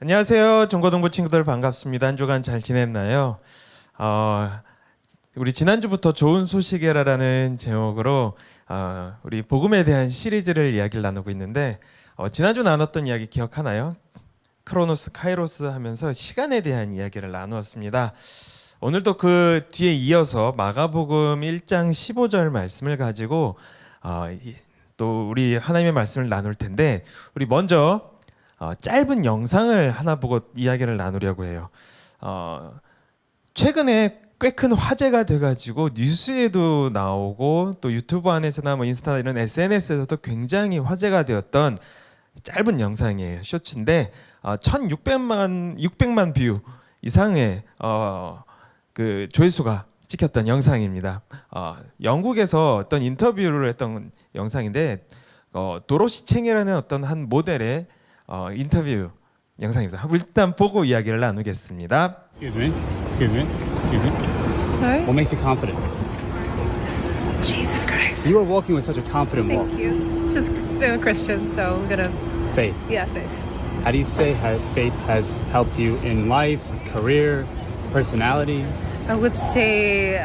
안녕하세요. 중고등부 친구들 반갑습니다. 한 주간 잘 지냈나요? 우리 지난주부터 좋은 소식이라는 제목으로 우리 복음에 대한 시리즈를 이야기를 나누고 있는데 지난주 나눴던 이야기 기억하나요? 크로노스, 카이로스 하면서 시간에 대한 이야기를 나누었습니다. 오늘도 그 뒤에 이어서 마가복음 1장 15절 말씀을 가지고 또 우리 하나님의 말씀을 나눌 텐데 우리 먼저 짧은 영상을 하나 보고 이야기를 나누려고 해요. 최근에 꽤 큰 화제가 돼가지고 뉴스에도 나오고 또 유튜브 안에서나 뭐 인스타 이런 SNS에서도 굉장히 화제가 되었던 짧은 영상이에요. 쇼츠인데 1,600만 뷰 이상의 그 조회수가 찍혔던 영상입니다. 영국에서 어떤 인터뷰를 했던 영상인데 도로시 챙이라는 어떤 한 모델의 인터뷰 영상입니다. 일단 보고 이야기를 나누겠습니다. Excuse me. Excuse me. Excuse me. Sorry? What makes you confident? Jesus Christ. You are walking with such a confident walk. Thank you. It's just I'm a Christian, so I'm gonna Faith. faith. How do you say how faith has helped you in life, career, personality? I would say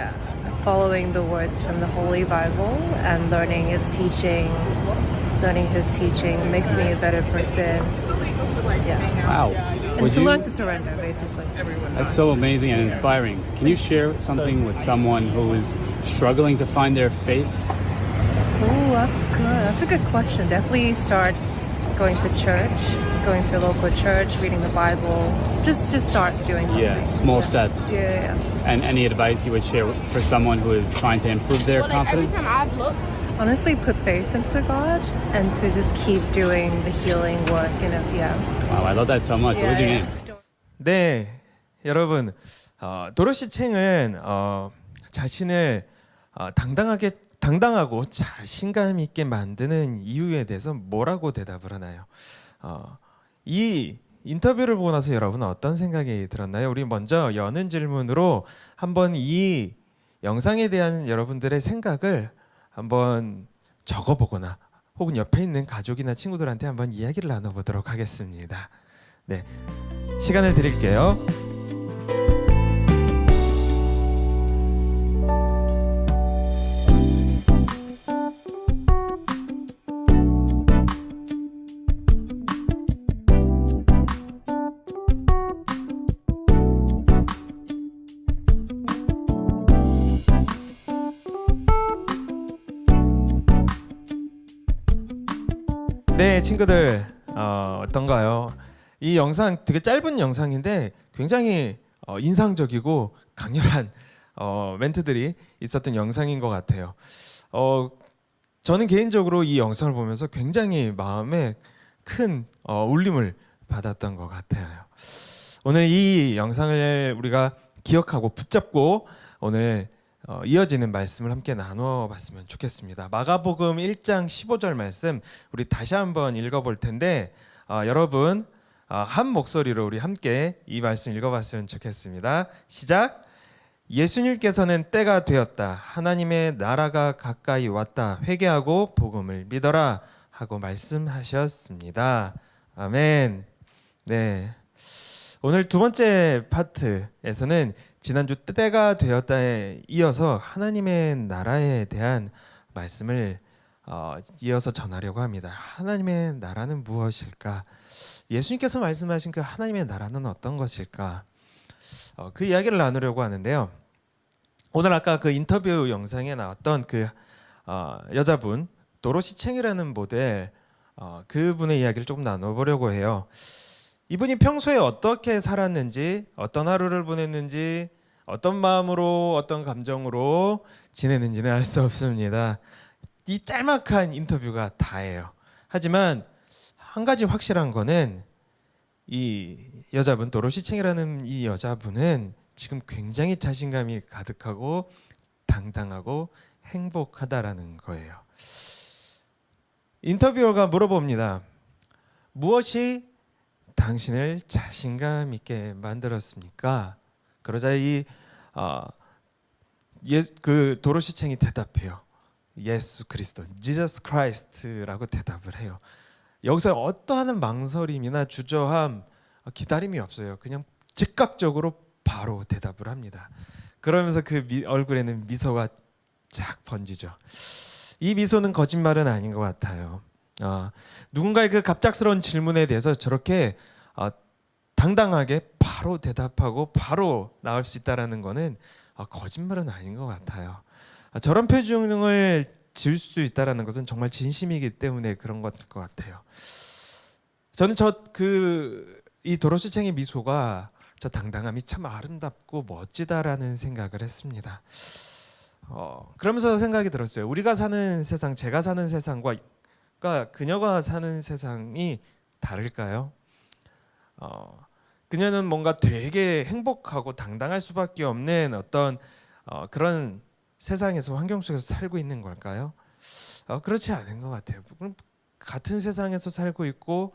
following the words from the Holy Bible and learning its teaching, learning His teaching makes me a better person. Yeah. Wow. And to learn to surrender, basically. That's so amazing and inspiring. Can you share something with someone who is struggling to find their faith? Oh, that's good. That's a good question. Definitely start going to church, going to a local church, reading the Bible. Just start doing something. Yeah, small steps. Yeah. And any advice you would share for someone who is trying to improve their confidence? Honestly, put faith into God and to just keep doing the healing work. Yeah. Wow, I love that so much. What was your name? 네, 여러분 도로시 챙은 자신을 당당하고 자신감 있게 만드는 이유에 대해서 뭐라고 대답을 하나요? 이 인터뷰를 보고 나서 여러분은 어떤 생각이 들었나요? 우리 먼저 여는 질문으로 한번 이 영상에 대한 여러분들의 생각을 한번 적어보거나 혹은 옆에 있는 가족이나 친구들한테 한번 이야기를 나눠보도록 하겠습니다. 네, 시간을 드릴게요. 네, 친구들 어떤가요? 이 영상 되게 짧은 영상인데 굉장히 인상적이고 강렬한 멘트들이 있었던 영상인 것 같아요. 저는 개인적으로 이 영상을 보면서 굉장히 마음에 큰 울림을 받았던 것 같아요. 오늘 이 영상을 우리가 기억하고 붙잡고 오늘 이어지는 말씀을 함께 나누어 봤으면 좋겠습니다. 마가복음 1장 15절 말씀 우리 다시 한번 읽어볼 텐데 여러분 한 목소리로 우리 함께 이 말씀 읽어봤으면 좋겠습니다. 시작. 예수님께서는 때가 되었다. 하나님의 나라가 가까이 왔다. 회개하고 복음을 믿어라 하고 말씀하셨습니다. 아멘. 네. 오늘 두 번째 파트에서는 지난주 때가 되었다에 이어서 하나님의 나라에 대한 말씀을 이어서 전하려고 합니다. 하나님의 나라는 무엇일까? 예수님께서 말씀하신 그 하나님의 나라는 어떤 것일까? 그 이야기를 나누려고 하는데요. 오늘 아까 그 인터뷰 영상에 나왔던 그 여자분 도로시 챙이라는 모델 그분의 이야기를 조금 나눠보려고 해요. 이분이 평소에 어떻게 살았는지, 어떤 하루를 보냈는지, 어떤 마음으로, 어떤 감정으로 지내는지는 알 수 없습니다. 이 짤막한 인터뷰가 다예요. 하지만 한 가지 확실한 거는 이 여자분, 도로시 챙이라는 이 여자분은 지금 굉장히 자신감이 가득하고 당당하고 행복하다라는 거예요. 인터뷰어가 물어봅니다. 무엇이 당신을 자신감 있게 만들었습니까? 그러자 그 도로시 챙이 대답해요. 예수 그리스도, Jesus Christ라고 대답을 해요. 여기서 어떠한 망설임이나 주저함, 기다림이 없어요. 그냥 즉각적으로 바로 대답을 합니다. 그러면서 그 얼굴에는 미소가 쫙 번지죠. 이 미소는 거짓말은 아닌 것 같아요. 누군가의 그 갑작스러운 질문에 대해서 저렇게 당당하게 바로 대답하고 바로 나올 수 있다라는 거는 거짓말은 아닌 것 같아요. 저런 표정을 지을 수 있다라는 것은 정말 진심이기 때문에 그런 것 같아요. 저는 이 도로시 챙의 미소가 저 당당함이 참 아름답고 멋지다라는 생각을 했습니다. 그러면서 생각이 들었어요. 우리가 사는 세상, 제가 사는 세상과 그녀가 사는 세상이 다를까요? 그녀는 뭔가 되게 행복하고 당당할 수밖에 없는 어떤 그런 세상에서 환경 속에서 살고 있는 걸까요? 그렇지 않은 것 같아요. 그럼 같은 세상에서 살고 있고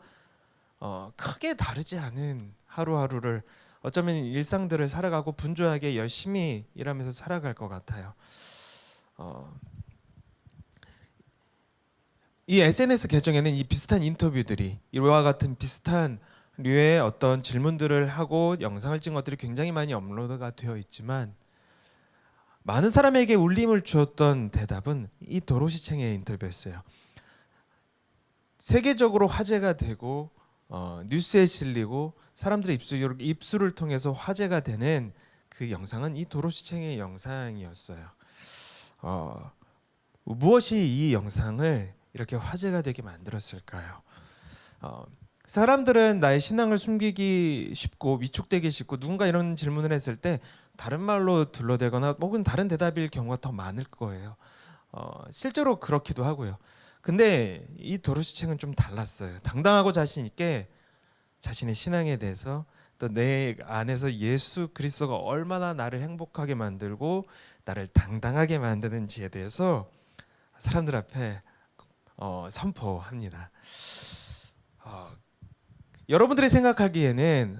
크게 다르지 않은 하루하루를 어쩌면 일상들을 살아가고 분주하게 열심히 일하면서 살아갈 것 같아요. 이 SNS 계정에는 이 비슷한 인터뷰들이 이와 같은 비슷한 류의 어떤 질문들을 하고 영상을 찍은 것들이 굉장히 많이 업로드가 되어 있지만 많은 사람에게 울림을 주었던 대답은 이 도로시 챙의 인터뷰였어요. 세계적으로 화제가 되고 뉴스에 실리고 사람들의 입술을 통해서 화제가 되는 그 영상은 이 도로시 챙의 영상이었어요. 무엇이 이 영상을 이렇게 화제가 되게 만들었을까요? 사람들은 나의 신앙을 숨기기 쉽고 위축되기 쉽고 누군가 이런 질문을 했을 때 다른 말로 둘러대거나 혹은 다른 대답일 경우가 더 많을 거예요. 실제로 그렇기도 하고요. 근데 이 도로시 챙은 좀 달랐어요. 당당하고 자신 있게 자신의 신앙에 대해서 또 내 안에서 예수 그리스도가 얼마나 나를 행복하게 만들고 나를 당당하게 만드는지에 대해서 사람들 앞에 선포합니다. 여러분들이 생각하기에는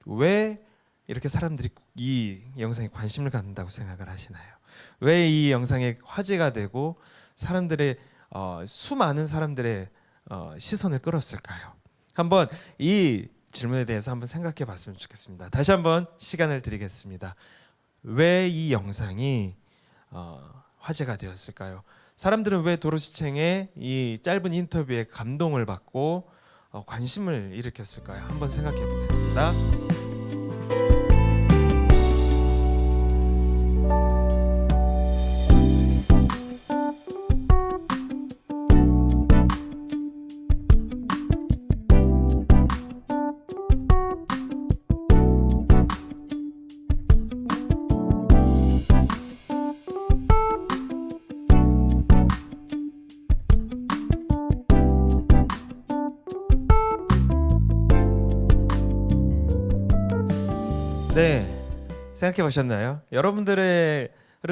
왜 이렇게 사람들이 이 영상에 관심을 갖는다고 생각을 하시나요? 왜 이 영상에 화제가 되고 사람들의 수많은 사람들의 시선을 끌었을까요? 한번 이 질문에 대해서 한번 생각해 봤으면 좋겠습니다. 다시 한번 시간을 드리겠습니다. 왜 이 영상이 화제가 되었을까요? 사람들은 왜 도로시 챙의 이 짧은 인터뷰에 감동을 받고 관심을 일으켰을까요? 한번 생각해 보겠습니다. 네, 생각해 보셨나요? 여러분들은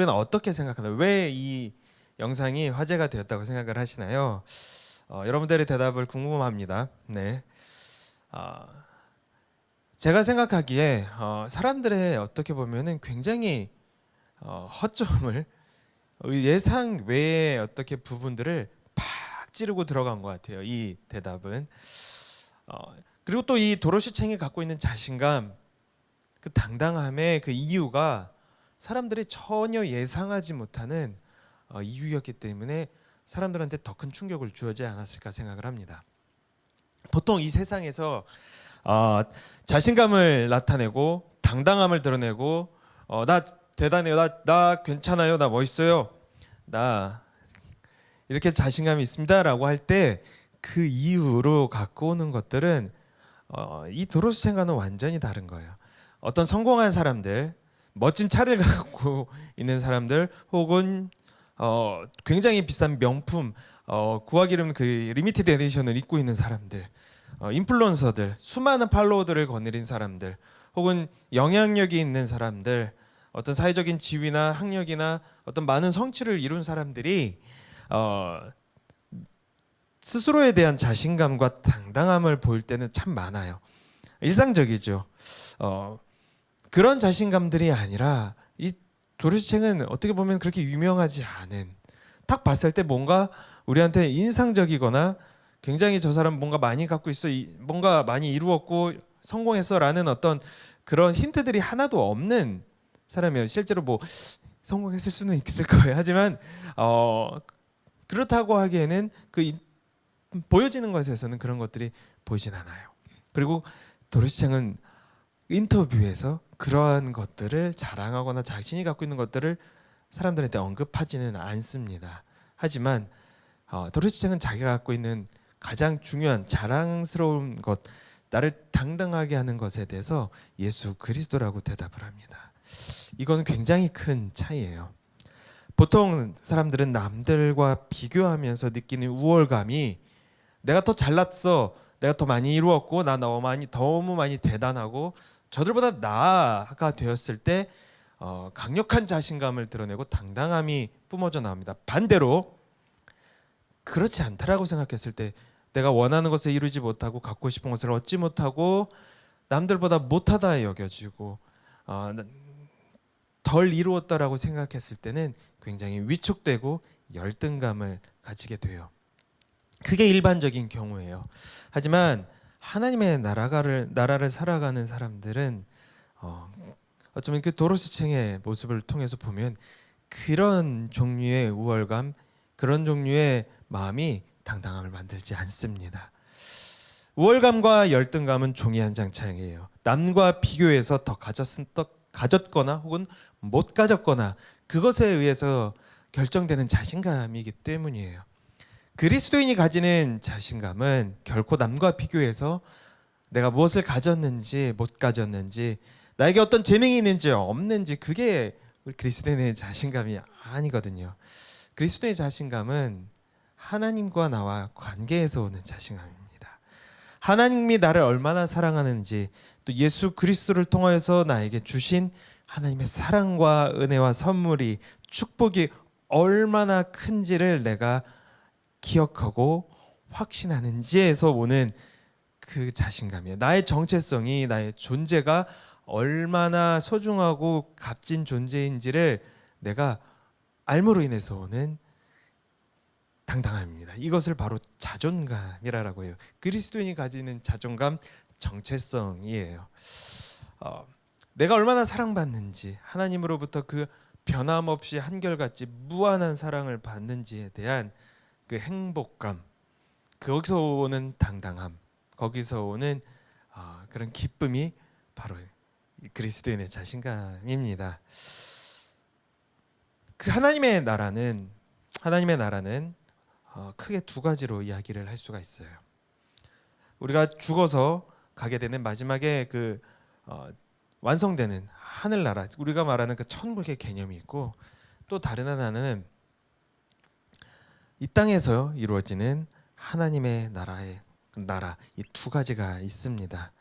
어떻게 생각하나요? 왜 이 영상이 화제가 되었다고 생각을 하시나요? 여러분들의 대답을 궁금합니다. 네, 제가 생각하기에 사람들의 어떻게 보면은 굉장히 허점을 예상 외의 어떻게 부분들을 팍 찌르고 들어간 것 같아요. 이 대답은 그리고 또 이 도로시 챙이 갖고 있는 자신감. 그 당당함의 그 이유가 사람들이 전혀 예상하지 못하는 이유였기 때문에 사람들한테 더 큰 충격을 주지 않았을까 생각을 합니다. 보통 이 세상에서 자신감을 나타내고 당당함을 드러내고 나 대단해요, 나 괜찮아요, 나 멋있어요, 나 이렇게 자신감이 있습니다라고 할 때 그 이유로 갖고 오는 것들은 이 도로시 챙과는 완전히 다른 거예요. 어떤 성공한 사람들, 멋진 차를 갖고 있는 사람들, 혹은 굉장히 비싼 명품, 구하기 어려운 그 리미티드 에디션을 입고 있는 사람들, 인플루언서들, 수많은 팔로워들을 거느린 사람들, 혹은 영향력이 있는 사람들, 어떤 사회적인 지위나 학력이나 어떤 많은 성취를 이룬 사람들이 스스로에 대한 자신감과 당당함을 보일 때는 참 많아요. 일상적이죠. 그런 자신감들이 아니라 이 도로시 챙은 어떻게 보면 그렇게 유명하지 않은, 딱 봤을 때 뭔가 우리한테 인상적이거나 굉장히 저 사람 뭔가 많이 갖고 있어, 뭔가 많이 이루었고 성공했어라는 어떤 그런 힌트들이 하나도 없는 사람이에요. 실제로 뭐 성공했을 수는 있을 거예요. 하지만 그렇다고 하기에는 보여지는 것에서는 그런 것들이 보이진 않아요. 그리고 도로시 챈은 인터뷰에서 그러한 것들을 자랑하거나 자신이 갖고 있는 것들을 사람들한테 언급하지는 않습니다. 하지만 도로시 챈은 자기가 갖고 있는 가장 중요한 자랑스러운 것, 나를 당당하게 하는 것에 대해서 예수 그리스도라고 대답을 합니다. 이건 굉장히 큰 차이예요. 보통 사람들은 남들과 비교하면서 느끼는 우월감이 내가 더 잘났어, 내가 더 많이 이루었고, 나 너무 많이 대단하고 저들보다 나아가 되었을 때 강력한 자신감을 드러내고 당당함이 뿜어져 나옵니다. 반대로 그렇지 않다라고 생각했을 때 내가 원하는 것을 이루지 못하고 갖고 싶은 것을 얻지 못하고 남들보다 못하다 여겨지고 덜 이루었다라고 생각했을 때는 굉장히 위축되고 열등감을 가지게 돼요. 그게 일반적인 경우예요. 하지만 하나님의 나라를 살아가는 사람들은 어쩌면 그 도로시 챈의 모습을 통해서 보면 그런 종류의 우월감, 그런 종류의 마음이 당당함을 만들지 않습니다. 우월감과 열등감은 종이 한 장 차이예요. 남과 비교해서 더 가졌거나 혹은 못 가졌거나 그것에 의해서 결정되는 자신감이기 때문이에요. 그리스도인이 가지는 자신감은 결코 남과 비교해서 내가 무엇을 가졌는지 못 가졌는지, 나에게 어떤 재능이 있는지 없는지, 그게 우리 그리스도인의 자신감이 아니거든요. 그리스도의 자신감은 하나님과 나와 관계에서 오는 자신감입니다. 하나님이 나를 얼마나 사랑하는지, 또 예수 그리스도를 통하여서 나에게 주신 하나님의 사랑과 은혜와 선물이, 축복이 얼마나 큰지를 내가 기억하고 확신하는지에서 오는 그 자신감이에요. 나의 정체성이, 나의 존재가 얼마나 소중하고 값진 존재인지를 내가 알므로 인해서 오는 당당함입니다. 이것을 바로 자존감이라고 해요. 그리스도인이 가지는 자존감, 정체성이에요. 내가 얼마나 사랑받는지, 하나님으로부터 그 변함없이 한결같이 무한한 사랑을 받는지에 대한 그 행복감, 거기서 오는 당당함, 거기서 오는 그런 기쁨이 바로 그리스도인의 자신감입니다. 그 하나님의 나라는 크게 두 가지로 이야기를 할 수가 있어요. 우리가 죽어서 가게 되는 마지막에 완성되는 하늘나라, 우리가 말하는 그 천국의 개념이 있고, 또 다른 하나는 이 땅에서 이루어지는 하나님의 나라, 이 두 가지가 있습니다.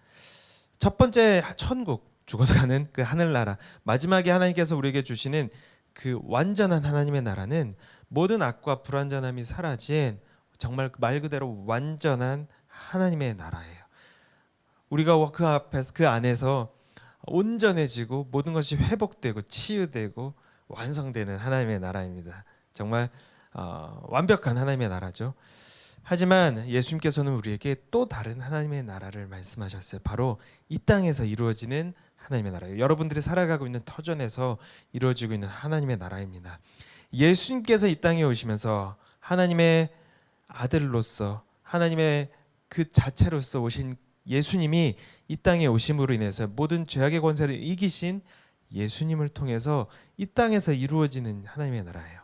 첫 번째 천국, 죽어서 가는 그 하늘나라, 마지막에 하나님께서 우리에게 주시는 그 완전한 하나님의 나라는 모든 악과 불완전함이 사라진 정말 말 그대로 완전한 하나님의 나라예요. 우리가 그 안에서 온전해지고 모든 것이 회복되고 치유되고 완성되는 하나님의 나라입니다. 정말 완벽한 하나님의 나라죠. 하지만 예수님께서는 우리에게 또 다른 하나님의 나라를 말씀하셨어요. 바로 이 땅에서 이루어지는 하나님의 나라예요. 여러분들이 살아가고 있는 터전에서 이루어지고 있는 하나님의 나라입니다. 예수님께서 이 땅에 오시면서 하나님의 아들로서, 하나님의 그 자체로서 오신 예수님이 이 땅에 오심으로 인해서 모든 죄악의 권세를 이기신 예수님을 통해서 이 땅에서 이루어지는 하나님의 나라예요.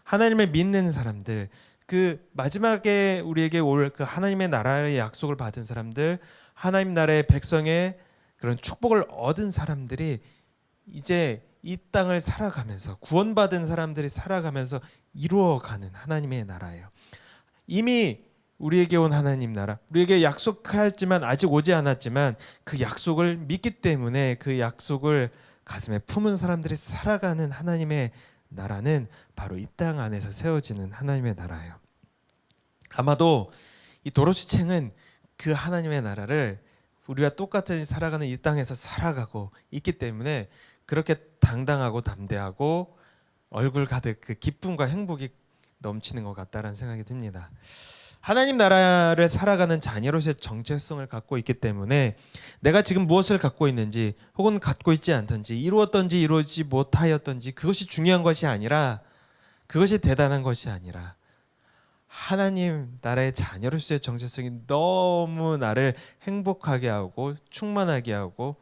하나님을 믿는 사람들, 그 마지막에 우리에게 올 그 하나님의 나라의 약속을 받은 사람들, 하나님 나라의 백성의 그런 축복을 얻은 사람들이 이제 이 땅을 살아가면서, 구원받은 사람들이 살아가면서 이루어가는 하나님의 나라예요. 이미 우리에게 온 하나님 나라, 우리에게 약속하였지만 아직 오지 않았지만 그 약속을 믿기 때문에 그 약속을 가슴에 품은 사람들이 살아가는 하나님의 나라는 바로 이 땅 안에서 세워지는 하나님의 나라예요. 아마도 이 도로시 챈은 그 하나님의 나라를 우리와 똑같이 살아가는 이 땅에서 살아가고 있기 때문에 그렇게 당당하고 담대하고 얼굴 가득 그 기쁨과 행복이 넘치는 것 같다라는 생각이 듭니다. 하나님 나라를 살아가는 자녀로서의 정체성을 갖고 있기 때문에 내가 지금 무엇을 갖고 있는지 혹은 갖고 있지 않든지 이루었던지 이루어지지 못하였던지 그것이 중요한 것이 아니라 그것이 대단한 것이 아니라 하나님 나라의 자녀로서의 정체성이 너무 나를 행복하게 하고 충만하게 하고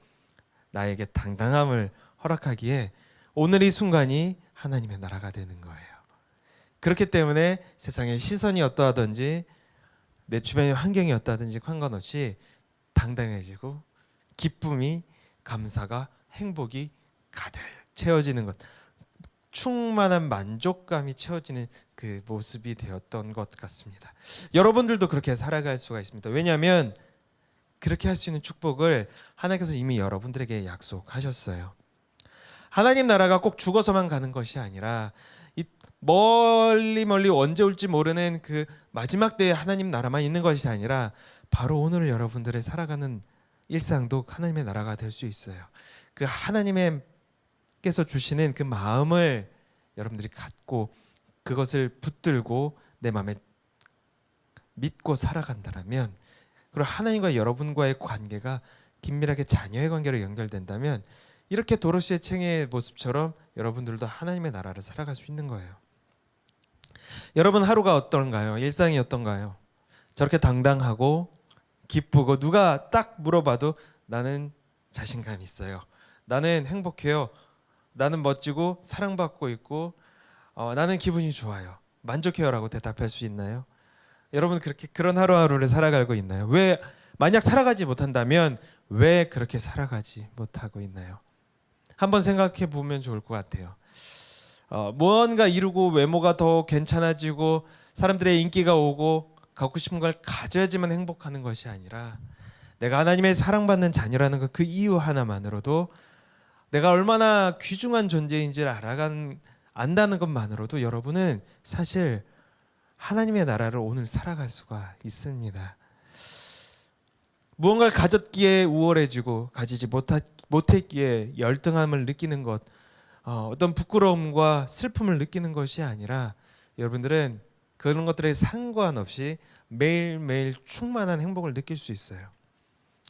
나에게 당당함을 허락하기에 오늘 이 순간이 하나님의 나라가 되는 거예요. 그렇기 때문에 세상의 시선이 어떠하든지 내 주변의 환경이 어떠하든지 상관없이 당당해지고 기쁨이 감사가 행복이 가득 채워지는 것, 충만한 만족감이 채워지는 그 모습이 되었던 것 같습니다. 여러분들도 그렇게 살아갈 수가 있습니다. 왜냐하면 그렇게 할 수 있는 축복을 하나님께서 이미 여러분들에게 약속하셨어요. 하나님 나라가 꼭 죽어서만 가는 것이 아니라 이 멀리 언제 올지 모르는 그 마지막 때에 하나님 나라만 있는 것이 아니라 바로 오늘 여러분들의 살아가는 일상도 하나님의 나라가 될 수 있어요. 그 하나님께서 주시는 그 마음을 여러분들이 갖고 그것을 붙들고 내 마음에 믿고 살아간다면, 그리고 하나님과 여러분과의 관계가 긴밀하게 자녀의 관계로 연결된다면 이렇게 도로시의 챙의 모습처럼 여러분들도 하나님의 나라를 살아갈 수 있는 거예요. 여러분 하루가 어떤가요? 일상이 어떤가요? 저렇게 당당하고 기쁘고 누가 딱 물어봐도 나는 자신감 있어요. 나는 행복해요. 나는 멋지고 사랑받고 있고 나는 기분이 좋아요. 만족해요라고 대답할 수 있나요? 여러분 그렇게 그런 하루하루를 살아가고 있나요? 왜 만약 살아가지 못한다면 왜 그렇게 살아가지 못하고 있나요? 한번 생각해 보면 좋을 것 같아요. 무언가 이루고 외모가 더 괜찮아지고 사람들의 인기가 오고 갖고 싶은 걸 가져야지만 행복하는 것이 아니라 내가 하나님의 사랑받는 자녀라는 것 그 이유 하나만으로도 내가 얼마나 귀중한 존재인지를 안다는 것만으로도 여러분은 사실 하나님의 나라를 오늘 살아갈 수가 있습니다. 무언가를 가졌기에 우월해지고 가지지 못했기에 열등함을 느끼는 것, 어떤 부끄러움과 슬픔을 느끼는 것이 아니라 여러분들은 그런 것들에 상관없이 매일매일 충만한 행복을 느낄 수 있어요.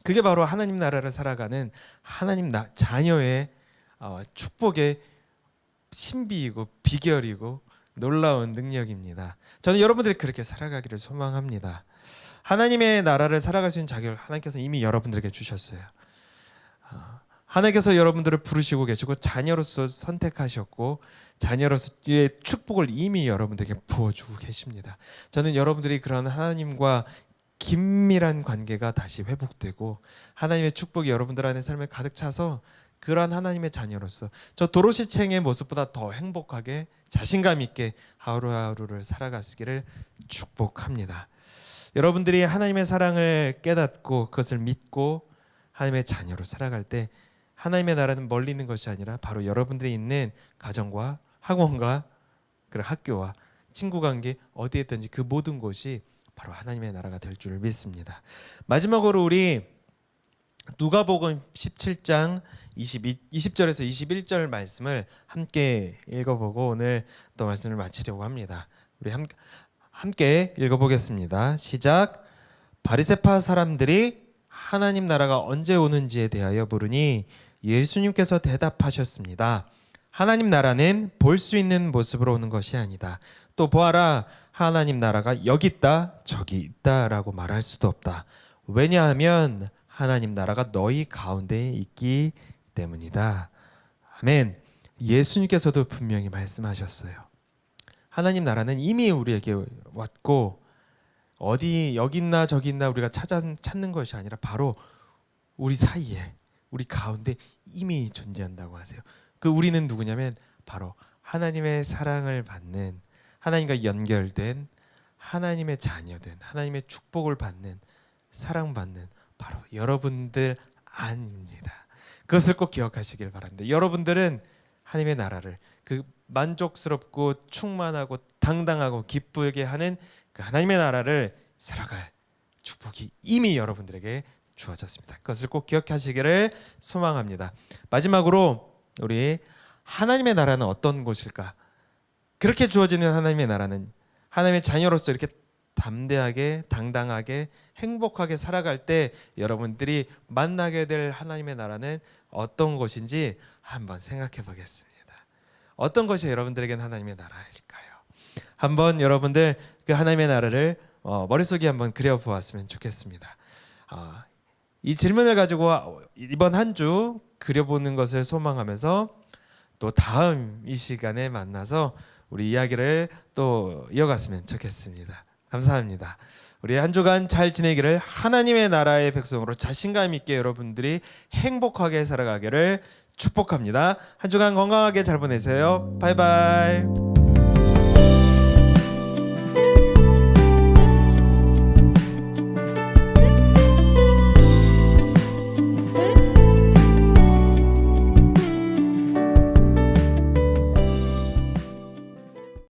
그게 바로 하나님 나라를 살아가는 하나님 자녀의 축복의 신비이고 비결이고 놀라운 능력입니다. 저는 여러분들이 그렇게 살아가기를 소망합니다. 하나님의 나라를 살아갈 수 있는 자격을 하나님께서 이미 여러분들에게 주셨어요. 하나님께서 여러분들을 부르시고 계시고 자녀로서 선택하셨고 자녀로서의 축복을 이미 여러분들에게 부어주고 계십니다. 저는 여러분들이 그런 하나님과 긴밀한 관계가 다시 회복되고 하나님의 축복이 여러분들 안에 삶에 가득 차서 그러한 하나님의 자녀로서 저 도로시챙의 모습보다 더 행복하게 자신감 있게 하루하루를 살아가시기를 축복합니다. 여러분들이 하나님의 사랑을 깨닫고 그것을 믿고 하나님의 자녀로 살아갈 때 하나님의 나라는 멀리 있는 것이 아니라 바로 여러분들이 있는 가정과 학원과 그리고 학교와 친구 관계 어디에 있든지 그 모든 곳이 바로 하나님의 나라가 될 줄을 믿습니다. 마지막으로 우리 누가복음 17장 20절에서 21절 말씀을 함께 읽어보고 오늘 또 말씀을 마치려고 합니다. 우리 함께 읽어보겠습니다. 시작. 바리새파 사람들이 하나님 나라가 언제 오는지에 대하여 물으니 예수님께서 대답하셨습니다. 하나님 나라는 볼 수 있는 모습으로 오는 것이 아니다. 또 보아라, 하나님 나라가 여기 있다 저기 있다라고 말할 수도 없다. 왜냐하면 하나님 나라가 너희 가운데에 있기 때문이다. 아멘. 예수님께서도 분명히 말씀하셨어요. 하나님 나라는 이미 우리에게 왔고 어디 여기 있나 저기 있나 우리가 찾는 것이 아니라 바로 우리 사이에 우리 가운데 이미 존재한다고 하세요. 그 우리는 누구냐면 바로 하나님의 사랑을 받는 하나님과 연결된 하나님의 자녀된 하나님의 축복을 받는 사랑받는 바로 여러분들 아닙니다. 그것을 꼭 기억하시길 바랍니다. 여러분들은 하나님의 나라를 그 만족스럽고 충만하고 당당하고 기쁘게 하는 그 하나님의 나라를 살아갈 축복이 이미 여러분들에게 주어졌습니다. 그것을 꼭 기억하시기를 소망합니다. 마지막으로 우리 하나님의 나라는 어떤 곳일까? 그렇게 주어지는 하나님의 나라는 하나님의 자녀로서 이렇게 담대하게 당당하게 행복하게 살아갈 때 여러분들이 만나게 될 하나님의 나라는 어떤 것인지 한번 생각해 보겠습니다. 어떤 것이 여러분들에겐 하나님의 나라일까요? 한번 여러분들 그 하나님의 나라를 머릿속에 한번 그려보았으면 좋겠습니다. 이 질문을 가지고 이번 한 주 그려보는 것을 소망하면서 또 다음 이 시간에 만나서 우리 이야기를 또 이어갔으면 좋겠습니다. 감사합니다. 우리 한 주간 잘 지내기를 하나님의 나라의 백성으로 자신감 있게 여러분들이 행복하게 살아가기를 축복합니다. 한 주간 건강하게 잘 보내세요. 바이바이.